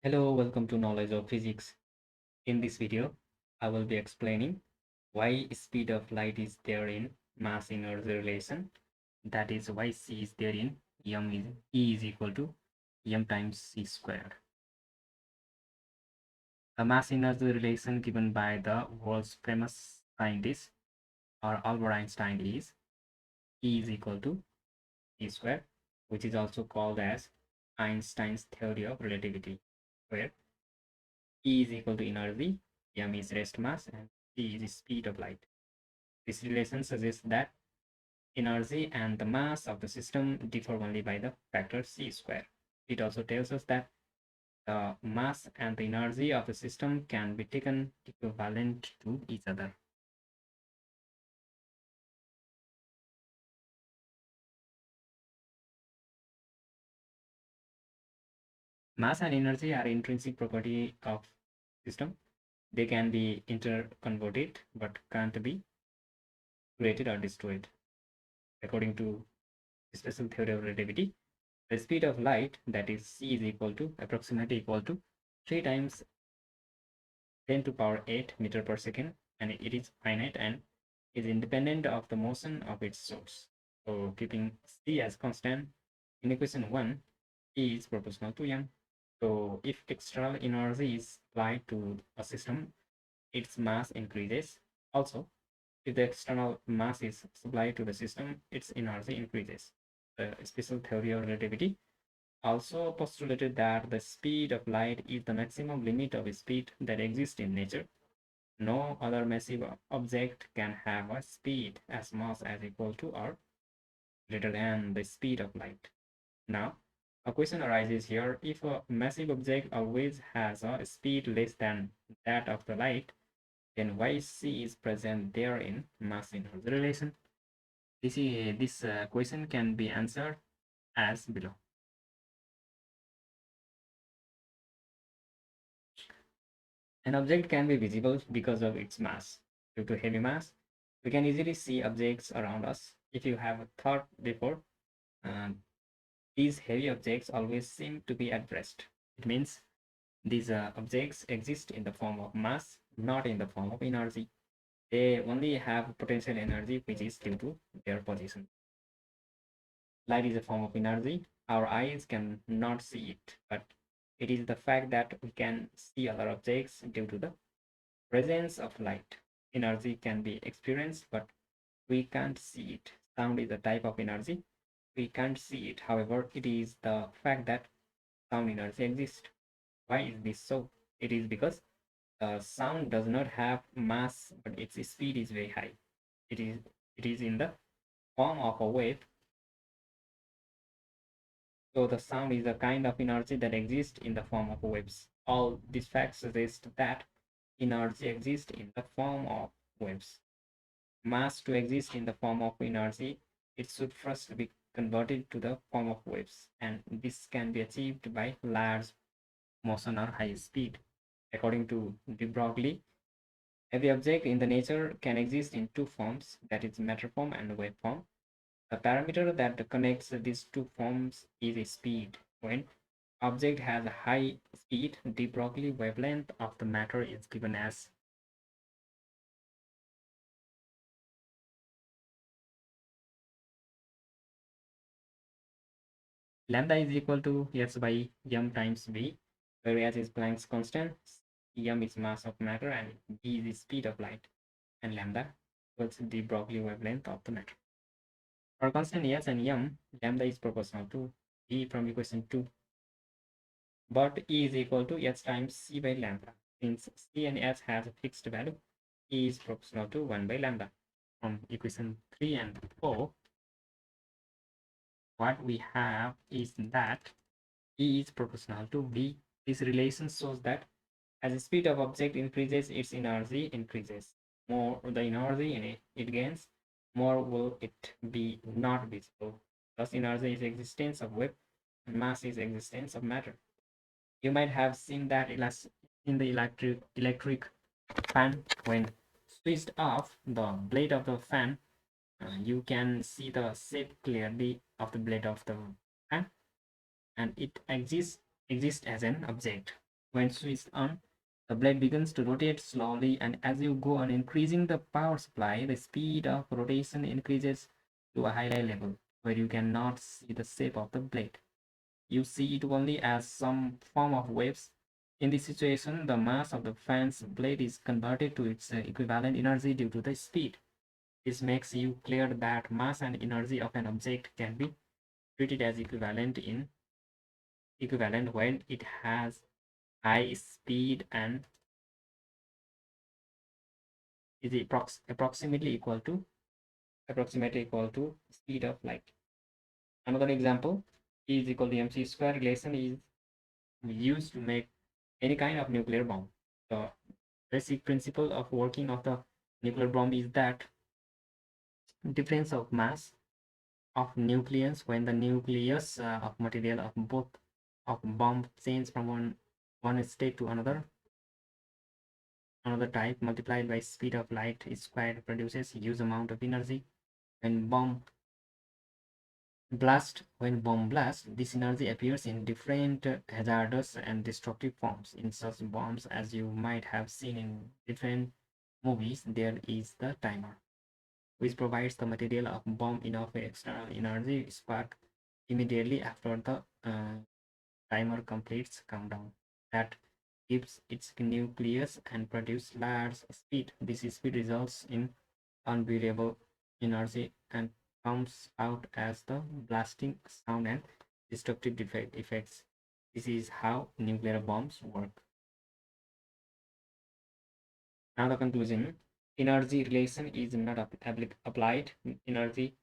Hello, welcome to Knowledge of Physics. In this video, I will be explaining why speed of light is there in mass energy relation. That is why c is there in E is equal to m times c squared. The mass energy relation given by the world's famous scientist or Albert Einstein is E is equal to c squared, which is also called as Einstein's theory of relativity, where E is equal to energy, m is rest mass, and c is speed of light. This relation suggests that energy and the mass of the system differ only by the factor c square. It also tells us that the mass and the energy of the system can be taken equivalent to each other. Mass and energy are intrinsic property of system. They can be interconverted but can't be created or destroyed. According to special theory of relativity, the speed of light, that is c, is equal to approximately equal to 3 times 10 to power 8 meter per second, and it is finite and is independent of the motion of its source. So keeping c as constant, in equation 1, E is proportional to m. So if external energy is applied to a system, its mass increases. Also, if the external mass is supplied to the system, its energy increases. The special theory of relativity also postulated that the speed of light is the maximum limit of speed that exists in nature. No other massive object can have a speed as mass as equal to or greater than the speed of light. Now, a question arises here: if a massive object always has a speed less than that of the light, then why c is present there in mass energy relation? This question can be answered as below. An object can be visible because of its mass. Due to heavy mass, we can easily see objects around us. If you have thought before, um, these heavy objects always seem to be at rest. It means these objects exist in the form of mass, not in the form of energy. They only have potential energy, which is due to their position. Light is a form of energy. Our eyes can not see it, but it is the fact that we can see other objects due to the presence of light. Energy can be experienced, but we can't see it. Sound is a type of energy. We can't see it. However, it is the fact that sound energy exists. Why is this so? It is because sound does not have mass, but its speed is very high. It is it is in the form of a wave. So the sound is a kind of energy that exists in the form of waves. All these facts suggest that energy exists in the form of waves. Mass to exist in the form of energy, it should first be converted to the form of waves, and this can be achieved by large motion or high speed. According to de-Broglie, every object in the nature can exist in two forms, that is matter form and wave form. The parameter that connects these two forms is speed. When object has a high speed, de Broglie wavelength of the matter is given as lambda is equal to s by m times v, where s is Planck's constant, m is mass of matter, and v is the speed of light, and lambda equals de Broglie wavelength of the matter. For constant s and m, lambda is proportional to v from equation 2, but E is equal to s times c by lambda. Since c and s has a fixed value, E is proportional to 1 by lambda. From equation 3 and 4, what we have is that E is proportional to V. This relation shows that as the speed of object increases, its energy increases. More the energy in it gains, more will it be not visible. Thus, energy is existence of wave, and mass is existence of matter. You might have seen that in the electric fan. When switched off the blade of the fan, you can see the shape clearly of the blade of the fan, and it exists as an object. When switched on, the blade begins to rotate slowly, and as you go on increasing the power supply, the speed of rotation increases to a high level where you cannot see the shape of the blade. You see it only as some form of waves. In this situation, the mass of the fan's blade is converted to its equivalent energy due to the speed. This makes you clear that mass and energy of an object can be treated as equivalent when it has high speed and is approximately equal to speed of light. Another example, E is equal to mc square relation is used to make any kind of nuclear bomb. The basic principle of working of the nuclear bomb is that difference of mass of nucleus when the nucleus of material of both of bomb change from one state to another type multiplied by speed of light squared produces huge amount of energy. When bomb blast, this energy appears in different hazardous and destructive forms. In such bombs, as you might have seen in different movies, there is the timer, which provides the material of bomb enough external energy spark immediately after the timer completes countdown. That gives its nucleus and produce large speed. This speed results in unbearable energy and comes out as the blasting sound and destructive effects. This is how nuclear bombs work. Now the conclusion. Energy relation is not applied. Energy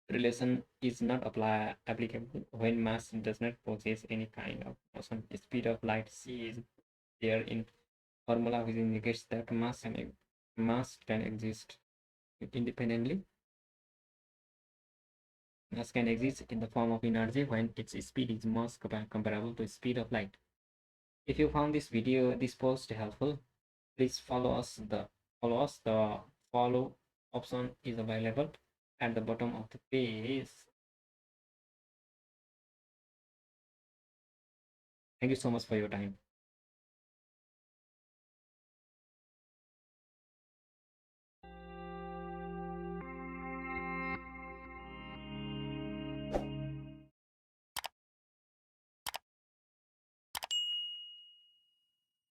relation is not applicable when mass does not possess any kind of motion. Speed of light c is there in formula, which indicates that mass can exist independently. Mass can exist in the form of energy when its speed is most comparable to the speed of light. If you found this post helpful, please follow us. The follow option is available at the bottom of the page. Thank you so much for your time.